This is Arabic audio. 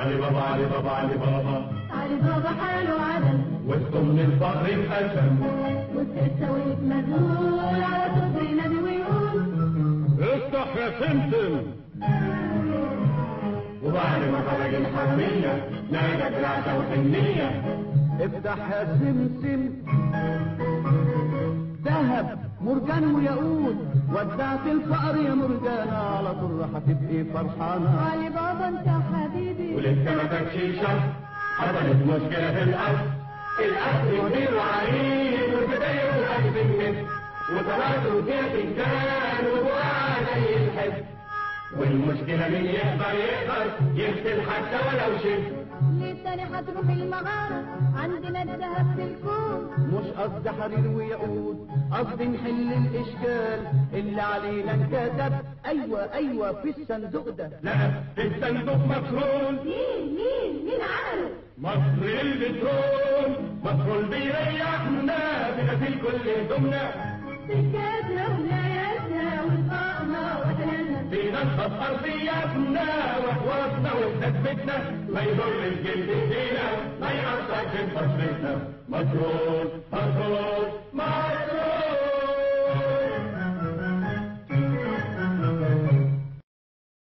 علي بابا علي بابا علي بابا علي بابا حاله عدل وسطه من الفقر اتقسم والستة ويتمدول على صدري نادي ويقول افتح يا سمسم. وبعد ما خرج الحرمية نادى برعشة وحنية افتح يا سمسم ذهب مرجان وياقوت ودعت الفقر يا مرجانة على طول هتبقي فرحانة. علي بابا انت حبيبي ولسه ما كانش شهر حصلت مشكلة في الأرض الأكل مدير وعريض والبداية وقلب النت وطلعته فيها تنكان وبقى زي الحب والمشكلة مين يقدر يغسل حتى ولو شبه. ليه تاني هتروح المغارة عندنا الذهب في الكون. مش قصد حرير وياقوت قصد نحل الاشكال اللي علينا انكتب. ايوه في الصندوق ده. لا في الصندوق مفرول. مين عمله؟ مصر البترول مصر بيريحنا بنزل كل هدومنا سكاتنا ولاياتنا وطاقنا وحلالنا بننقص ارضياتنا وحواسنا وثبتنا ما يضر الجلد ايدينا ما يأثر في بشرتنا. مصر